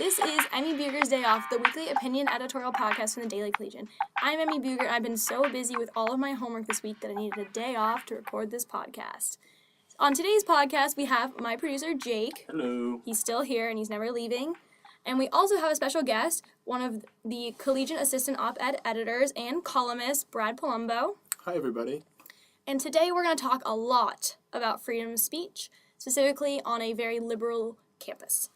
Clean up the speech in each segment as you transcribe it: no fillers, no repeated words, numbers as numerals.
This is Emmi Beuger's Day Off, the weekly opinion editorial podcast from the Daily Collegian. I'm Emmi Beuger, and I've been so busy with all of my homework this week that I needed a day off to record this podcast. On today's podcast, we have my producer, Jake. Hello. He's still here, and he's never leaving. And we also have a special guest, one of the Collegian assistant op-ed editors and columnist, Brad Polumbo. Hi, everybody. And today we're going to talk a lot about freedom of speech, specifically on a very liberal campus.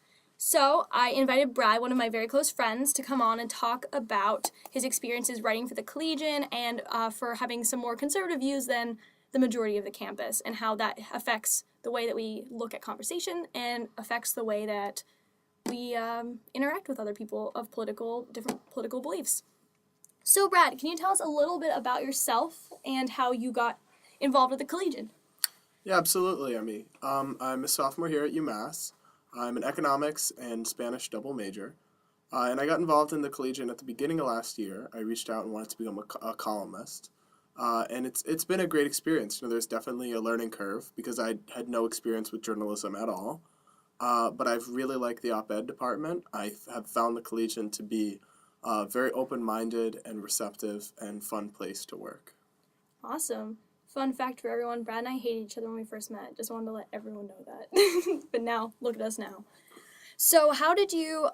So I invited Brad, one of my very close friends, to come on and talk about his experiences writing for the Collegian and for having some more conservative views than the majority of the campus, and how that affects the way that we look at conversation and affects the way that we interact with other people of different political beliefs. So Brad, can you tell us a little bit about yourself and how you got involved with the Collegian? Yeah, absolutely, Emmi. I'm a sophomore here at UMass. I'm an economics and Spanish double major, and I got involved in the Collegian at the beginning of last year. I reached out and wanted to become a columnist, and it's been a great experience. You know, there's definitely a learning curve because I had no experience with journalism at all, but I've really liked the op-ed department. I have found the Collegian to be a very open-minded and receptive and fun place to work. Awesome. Fun fact for everyone, Brad and I hated each other when we first met. Just wanted to let everyone know that. But now, look at us now. So how did you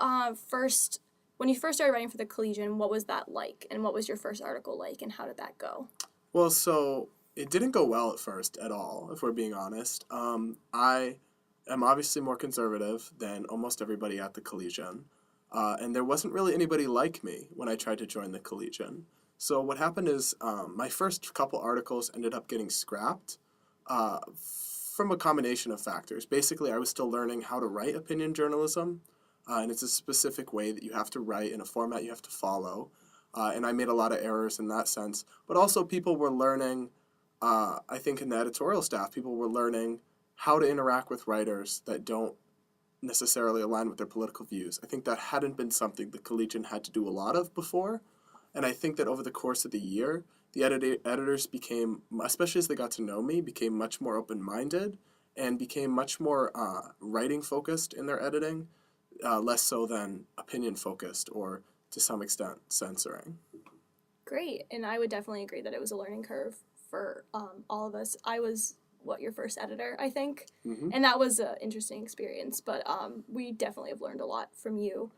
when you first started writing for the Collegian, what was that like? And what was your first article like? And how did that go? Well, so it didn't go well at first at all, if we're being honest. I am obviously more conservative than almost everybody at the Collegian. And there wasn't really anybody like me when I tried to join the Collegian. So what happened is my first couple articles ended up getting scrapped from a combination of factors. Basically, I was still learning how to write opinion journalism, and it's a specific way that you have to write in a format you have to follow. And I made a lot of errors in that sense. But also people were learning, I think in the editorial staff, people were learning how to interact with writers that don't necessarily align with their political views. I think that hadn't been something the Collegian had to do a lot of before. And I think that over the course of the year, the editors became, especially as they got to know me, became much more open-minded and became much more writing-focused in their editing, less so than opinion-focused or, to some extent, censoring. Great. And I would definitely agree that it was a learning curve for all of us. I was, your first editor, I think? Mm-hmm. And that was an interesting experience. But we definitely have learned a lot from you.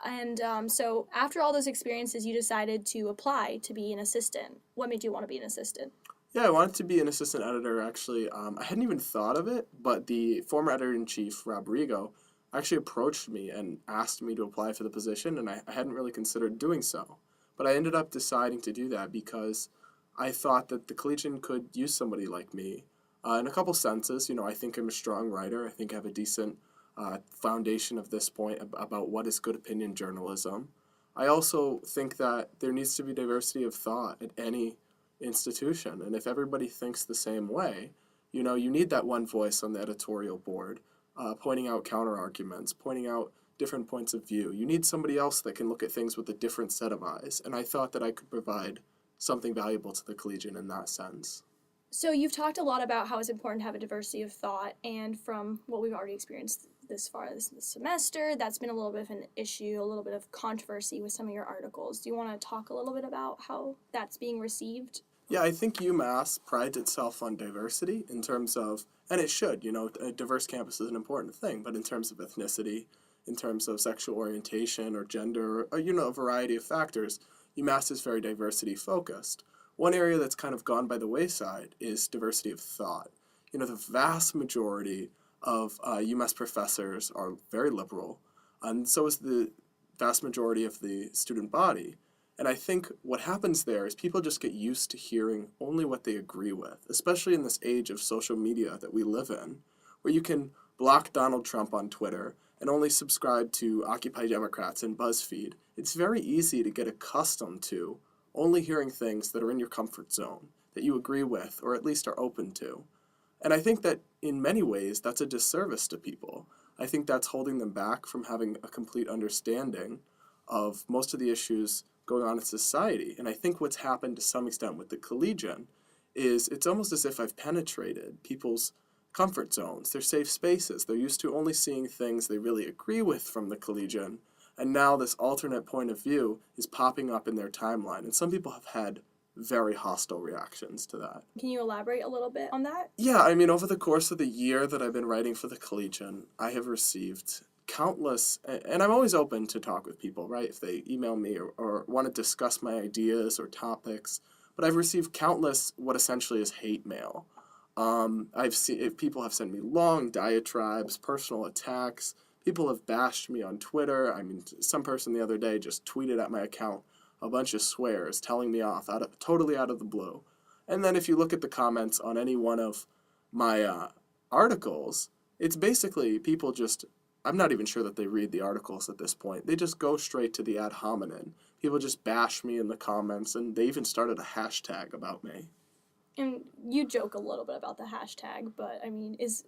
And so after all those experiences, you decided to apply to be an assistant. What made you want to be an assistant? Yeah, I wanted to be an assistant editor, actually. I hadn't even thought of it, but the former editor-in-chief, Rob Rigo, actually approached me and asked me to apply for the position, and I hadn't really considered doing so. But I ended up deciding to do that because I thought that the Collegian could use somebody like me in a couple senses. You know, I think I'm a strong writer. I think I have a decent foundation of this point about what is good opinion journalism. I also think that there needs to be diversity of thought at any institution, and if everybody thinks the same way, you know, you need that one voice on the editorial board, pointing out counter-arguments, pointing out different points of view. You need somebody else that can look at things with a different set of eyes, and I thought that I could provide something valuable to the Collegian in that sense. So you've talked a lot about how it's important to have a diversity of thought, and from what we've already experienced this far this semester, that's been a little bit of an issue, a little bit of controversy with some of your articles. Do you want to talk a little bit about how that's being received? Yeah, I think UMass prides itself on diversity in terms of, and it should, you know, a diverse campus is an important thing, but in terms of ethnicity, in terms of sexual orientation or gender, or, you know, a variety of factors, UMass is very diversity focused. One area that's kind of gone by the wayside is diversity of thought. You know, the vast majority of UMass professors are very liberal, and so is the vast majority of the student body. And I think what happens there is people just get used to hearing only what they agree with, especially in this age of social media that we live in, where you can block Donald Trump on Twitter and only subscribe to Occupy Democrats and BuzzFeed. It's very easy to get accustomed to only hearing things that are in your comfort zone, that you agree with, or at least are open to. And I think that in many ways, that's a disservice to people. I think that's holding them back from having a complete understanding of most of the issues going on in society. And I think what's happened to some extent with the Collegian is it's almost as if I've penetrated people's comfort zones, their safe spaces. They're used to only seeing things they really agree with from the Collegian, And now this alternate point of view is popping up in their timeline. And some people have had very hostile reactions to that. Can you elaborate a little bit on that? Yeah, I mean, over the course of the year that I've been writing for the Collegian, I have received countless, and I'm always open to talk with people, right? If they email me or want to discuss my ideas or topics, but I've received countless what essentially is hate mail. I've seen if people have sent me long diatribes, personal attacks. People have bashed me on Twitter. I mean, some person the other day just tweeted at my account a bunch of swears, telling me off totally out of the blue. And then if you look at the comments on any one of my articles, it's basically people just, I'm not even sure that they read the articles at this point. They just go straight to the ad hominem. People just bash me in the comments, and they even started a hashtag about me. And you joke a little bit about the hashtag, but I mean, is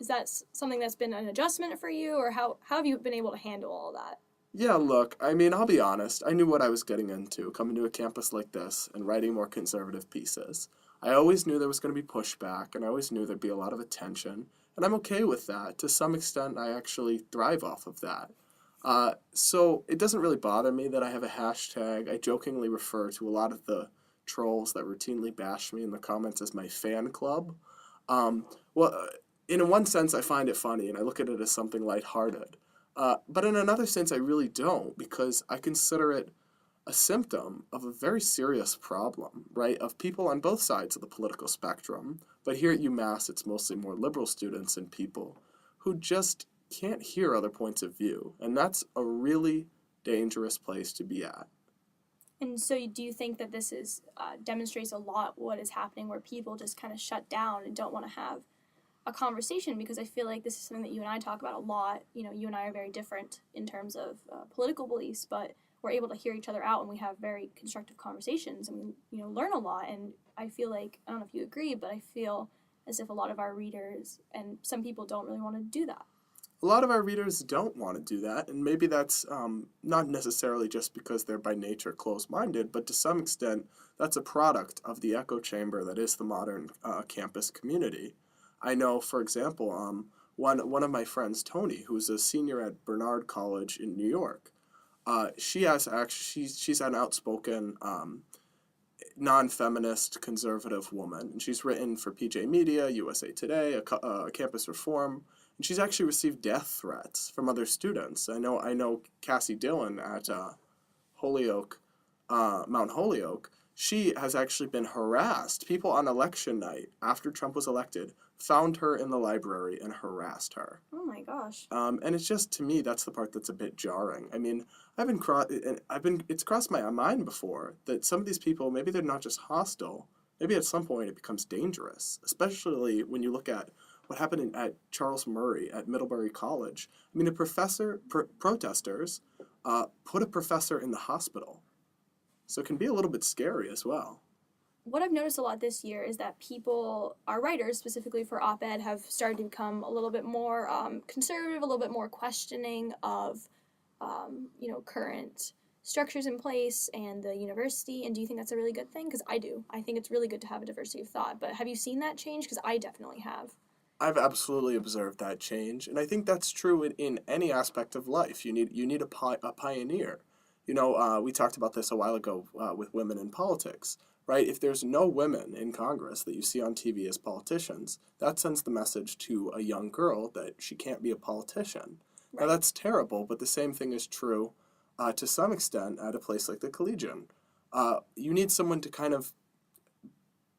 that something that's been an adjustment for you, or how have you been able to handle all that? Yeah, look, I mean, I'll be honest. I knew what I was getting into coming to a campus like this and writing more conservative pieces. I always knew there was going to be pushback, and I always knew there'd be a lot of attention, and I'm okay with that. To some extent, I actually thrive off of that. So it doesn't really bother me that I have a hashtag. I jokingly refer to a lot of the trolls that routinely bash me in the comments as my fan club. Well, in one sense, I find it funny, and I look at it as something lighthearted. But in another sense, I really don't, because I consider it a symptom of a very serious problem, right, of people on both sides of the political spectrum. But here at UMass, it's mostly more liberal students and people who just can't hear other points of view. And that's a really dangerous place to be at. And so do you think that this is demonstrates a lot what is happening, where people just kind of shut down and don't want to have a conversation? Because I feel like this is something that you and I talk about a lot. You know, you and I are very different in terms of political beliefs, but we're able to hear each other out, and we have very constructive conversations, and we learn a lot. And I feel like, I don't know if you agree, but I feel as if a lot of our readers and some people don't really want to do that. A lot of our readers don't want to do that, and maybe that's not necessarily just because they're by nature closed-minded, but to some extent, that's a product of the echo chamber that is the modern campus community. I know, for example, one of my friends, Tony, who's a senior at Bernard College in New York, she's an outspoken non-feminist conservative woman, and she's written for PJ Media, USA Today, Campus Reform, and she's actually received death threats from other students. I know Cassie Dillon at Holyoke, Mount Holyoke. She has actually been harassed. People on election night, after Trump was elected, found her in the library and harassed her. Oh my gosh. And it's just, to me, that's the part that's a bit jarring. I mean, it's crossed my mind before that some of these people, maybe they're not just hostile, maybe at some point it becomes dangerous, especially when you look at what happened at Charles Murray at Middlebury College. I mean, protesters put a professor in the hospital. So it can be a little bit scary as well. What I've noticed a lot this year is that people, our writers, specifically for op-ed, have started to become a little bit more conservative, a little bit more questioning of, current structures in place and the university. And do you think that's a really good thing? Because I do. I think it's really good to have a diversity of thought. But have you seen that change? Because I definitely have. I've absolutely observed that change, and I think that's true in any aspect of life. You need a pioneer. We talked about this a while ago with women in politics, right? If there's no women in Congress that you see on TV as politicians, that sends the message to a young girl that she can't be a politician. Right. Now, that's terrible, but the same thing is true to some extent at a place like the Collegian. You need someone to kind of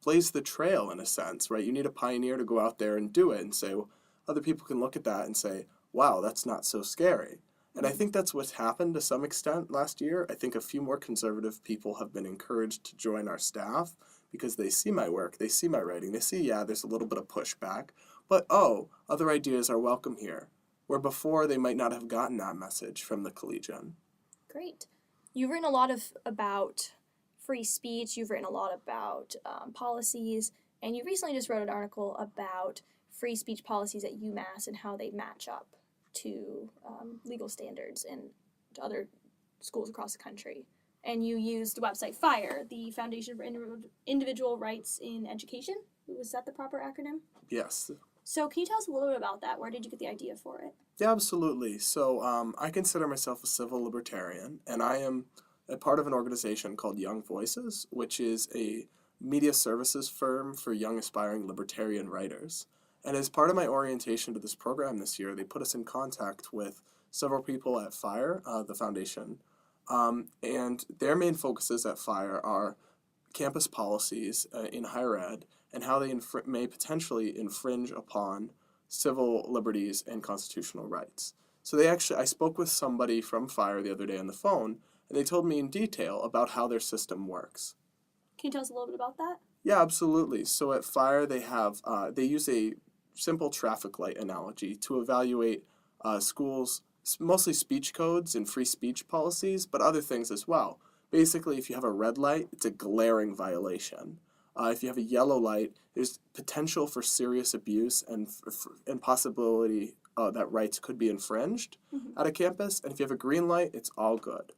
blaze the trail, in a sense, right? You need a pioneer to go out there and do it and say, well, other people can look at that and say, wow, that's not so scary. And I think that's what's happened to some extent last year. I think a few more conservative people have been encouraged to join our staff because they see my work, they see my writing, they see, yeah, there's a little bit of pushback, but other ideas are welcome here, where before they might not have gotten that message from the Collegian. Great. You've written a lot about free speech, you've written a lot about policies, and you recently just wrote an article about free speech policies at UMass and how they match up to legal standards and to other schools across the country. And you used the website FIRE, the Foundation for Individual Rights in Education. Was that the proper acronym? Yes. So can you tell us a little bit about that? Where did you get the idea for it? Yeah, absolutely. So I consider myself a civil libertarian, and I am a part of an organization called Young Voices, which is a media services firm for young aspiring libertarian writers. And as part of my orientation to this program this year, they put us in contact with several people at FIRE, the foundation. And their main focuses at FIRE are campus policies in higher ed and how they may potentially infringe upon civil liberties and constitutional rights. So I spoke with somebody from FIRE the other day on the phone, and they told me in detail about how their system works. Can you tell us a little bit about that? Yeah, absolutely. So at FIRE, they use a simple traffic light analogy to evaluate schools, mostly speech codes and free speech policies, but other things as well. Basically, if you have a red light, it's a glaring violation. If you have a yellow light, there's potential for serious abuse and possibility that rights could be infringed at a campus. And if you have a green light, it's all good.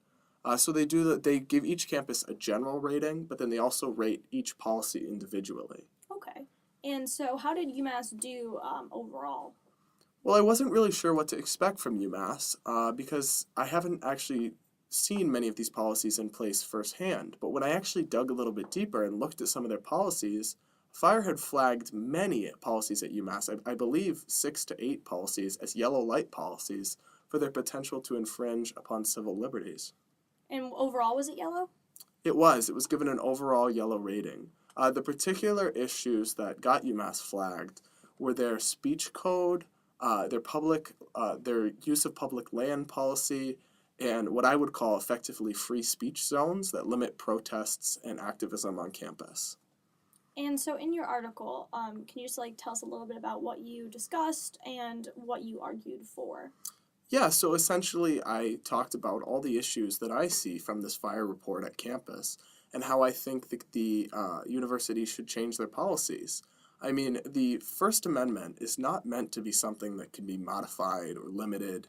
So they give each campus a general rating, but then they also rate each policy individually. Okay. And so how did UMass do overall? Well, I wasn't really sure what to expect from UMass because I haven't actually seen many of these policies in place firsthand. But when I actually dug a little bit deeper and looked at some of their policies, FIRE had flagged many policies at UMass, I believe 6 to 8 policies as yellow light policies for their potential to infringe upon civil liberties. And overall, was it yellow? It was given an overall yellow rating. The particular issues that got UMass flagged were their speech code, their use of public land policy, and what I would call effectively free speech zones that limit protests and activism on campus. And so in your article, can you just tell us a little bit about what you discussed and what you argued for? Yeah, so essentially I talked about all the issues that I see from this FIRE report at campus and how I think the university should change their policies. I mean, the First Amendment is not meant to be something that can be modified or limited.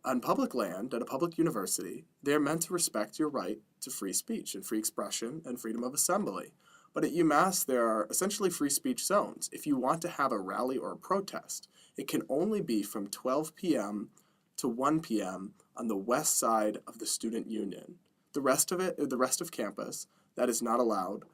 On public land, at a public university, they're meant to respect your right to free speech and free expression and freedom of assembly. But at UMass, there are essentially free speech zones. If you want to have a rally or a protest, it can only be from 12 p.m. to 1 p.m. on the west side of the student union. The rest of campus, that is not allowed,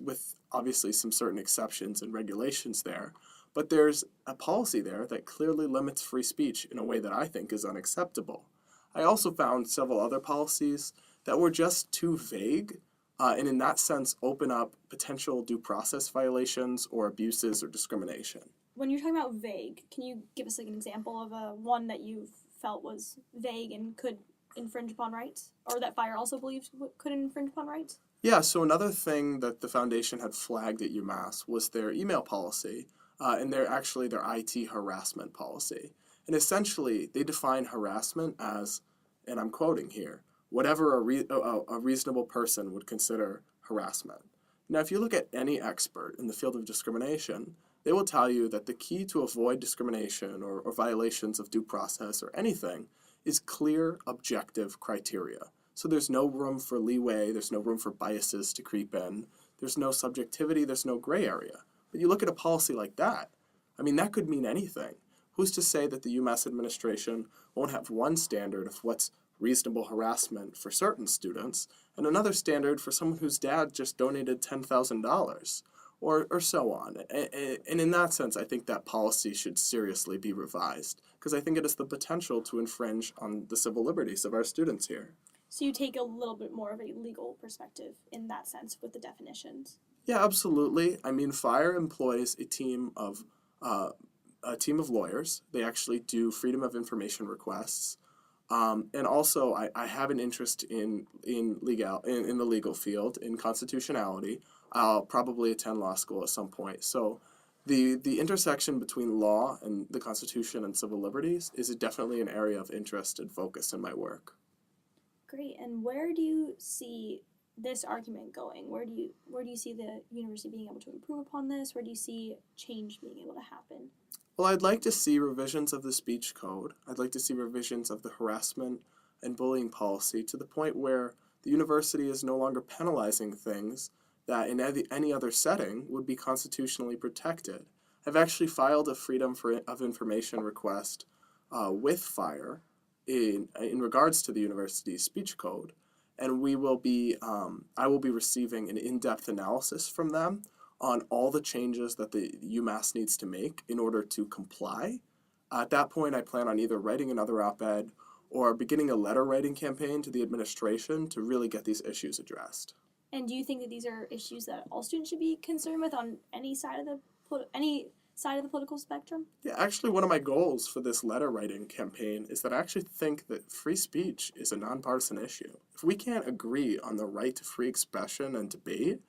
with obviously some certain exceptions and regulations there. But there's a policy there that clearly limits free speech in a way that I think is unacceptable. I also found several other policies that were just too vague and in that sense open up potential due process violations or abuses or discrimination. When you're talking about vague, can you give us an example of one that you felt was vague and could infringe upon rights? Or that FIRE also believed could infringe upon rights? Yeah, so another thing that the foundation had flagged at UMass was their email policy. And their IT harassment policy. And essentially, they define harassment as, and I'm quoting here, whatever a reasonable person would consider harassment. Now, if you look at any expert in the field of discrimination, they will tell you that the key to avoid discrimination or violations of due process or anything is clear, objective criteria. So there's no room for leeway, there's no room for biases to creep in, there's no subjectivity, there's no gray area. But you look at a policy like that, I mean, that could mean anything. Who's to say that the UMass administration won't have one standard of what's reasonable harassment for certain students and another standard for someone whose dad just donated $10,000 or so on. And in that sense, I think that policy should seriously be revised because I think it has the potential to infringe on the civil liberties of our students here. So you take a little bit more of a legal perspective in that sense with the definitions? Yeah, absolutely. I mean, FIRE employs a team of lawyers. They actually do freedom of information requests, and also I have an interest in the legal field, in constitutionality. I'll probably attend law school at some point. So, the intersection between law and the Constitution and civil liberties is definitely an area of interest and focus in my work. Great. And where do you see this argument going? Where do you see the university being able to improve upon this? Where do you see change being able to happen? Well, I'd like to see revisions of the speech code. I'd like to see revisions of the harassment and bullying policy to the point where the university is no longer penalizing things that in any other setting would be constitutionally protected. I've actually filed a freedom of information request with FIRE in regards to the university's speech code, and we will be I will be receiving an in-depth analysis from them on all the changes that the UMass needs to make in order to comply. At that point, I plan on either writing another op-ed or beginning a letter writing campaign to the administration to really get these issues addressed. And do you think that these are issues that all students should be concerned with on any side of the political spectrum? Yeah, actually, one of my goals for this letter writing campaign is that I actually think that free speech is a nonpartisan issue. If we can't agree on the right to free expression and debate,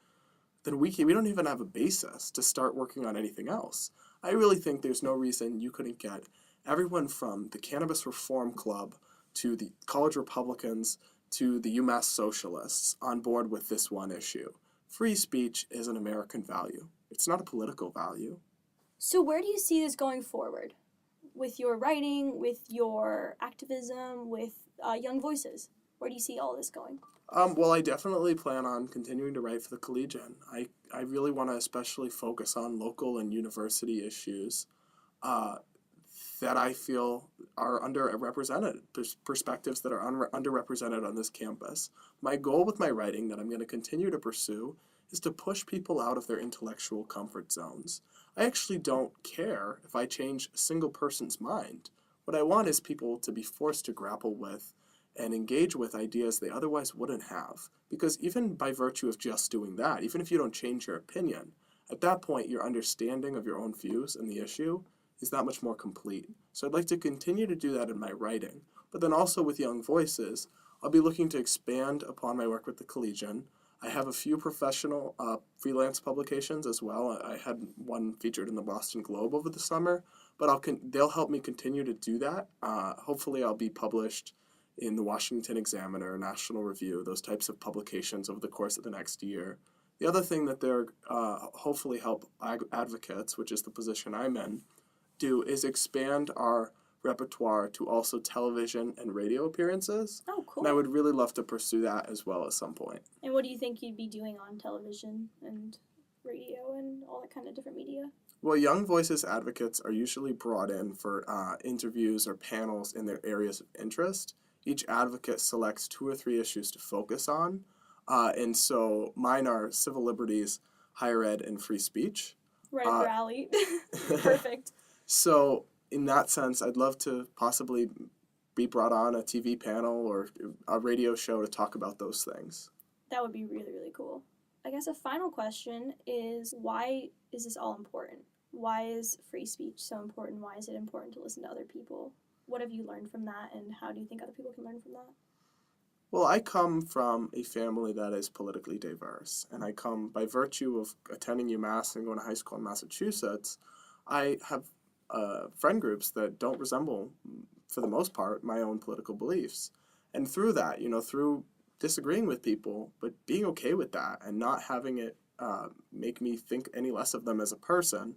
then we don't even have a basis to start working on anything else. I really think there's no reason you couldn't get everyone from the Cannabis Reform Club to the college Republicans to the UMass Socialists on board with this one issue. Free speech is an American value. It's not a political value. So where do you see this going forward? With your writing, with your activism, with Young Voices? Where do you see all this going? Well, I definitely plan on continuing to write for the Collegian. I really want to especially focus on local and university issues that I feel are underrepresented, perspectives that are underrepresented on this campus. My goal with my writing that I'm going to continue to pursue is to push people out of their intellectual comfort zones. I actually don't care if I change a single person's mind. What I want is people to be forced to grapple with and engage with ideas they otherwise wouldn't have. Because even by virtue of just doing that, even if you don't change your opinion, at that point your understanding of your own views and the issue is that much more complete. So I'd like to continue to do that in my writing. But then also with Young Voices, I'll be looking to expand upon my work with the Collegian. I have a few professional freelance publications as well. I had one featured in the Boston Globe over the summer, but they'll help me continue to do that. Hopefully I'll be published in the Washington Examiner, National Review, those types of publications over the course of the next year. The other thing that they're hopefully help advocates, which is the position I'm in, do is expand our repertoire to also television and radio appearances. Oh, cool. And I would really love to pursue that as well at some point. And what do you think you'd be doing on television and radio and all that kind of different media? Well, Young Voices advocates are usually brought in for interviews or panels in their areas of interest. Each advocate selects 2 or 3 issues to focus on. And so mine are civil liberties, higher ed, and free speech. Right up your alley. Perfect. So in that sense, I'd love to possibly be brought on a TV panel or a radio show to talk about those things. That would be really, really cool. I guess a final question is, why is this all important? Why is free speech so important? Why is it important to listen to other people? What have you learned from that, and how do you think other people can learn from that? Well, I come from a family that is politically diverse, and I come by virtue of attending UMass and going to high school in Massachusetts. I have friend groups that don't resemble, for the most part, my own political beliefs. And through that, through disagreeing with people, but being okay with that and not having it make me think any less of them as a person,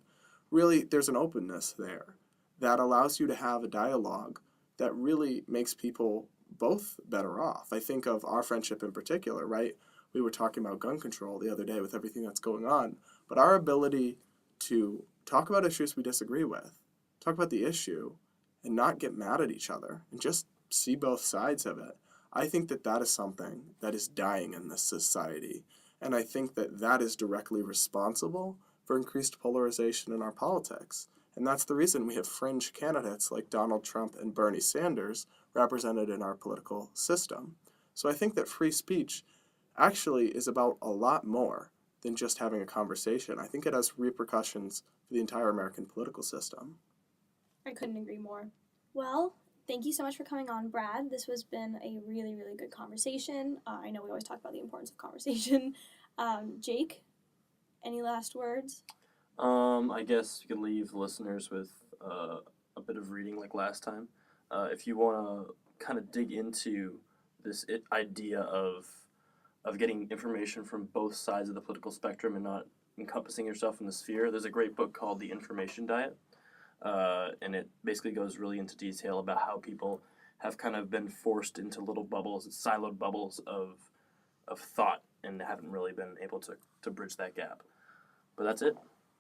really, there's an openness there that allows you to have a dialogue that really makes people both better off. I think of our friendship in particular, right? We were talking about gun control the other day with everything that's going on, but our ability to talk about issues we disagree with, talk about the issue, and not get mad at each other, and just see both sides of it. I think that that is something that is dying in this society, and I think that that is directly responsible for increased polarization in our politics. And that's the reason we have fringe candidates like Donald Trump and Bernie Sanders represented in our political system. So I think that free speech actually is about a lot more than just having a conversation. I think it has repercussions for the entire American political system. I couldn't agree more. Well, thank you so much for coming on, Brad. This has been a really, really good conversation. I know we always talk about the importance of conversation. Jake, any last words? I guess you could leave the listeners with a bit of reading like last time. If you want to kind of dig into this idea of getting information from both sides of the political spectrum and not encompassing yourself in the sphere, there's a great book called The Information Diet. And it basically goes really into detail about how people have kind of been forced into little bubbles, siloed bubbles of thought, and haven't really been able to bridge that gap. But that's it.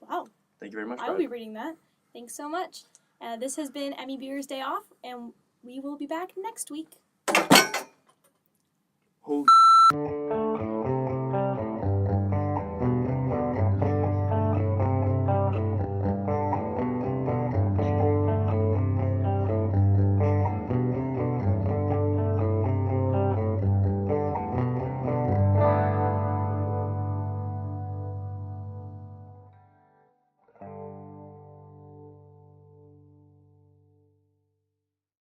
Wow. Thank you very much, I will Brad. be reading that. Thanks so much. This has been Emmi Beuger's Day Off, and we will be back next week. Holy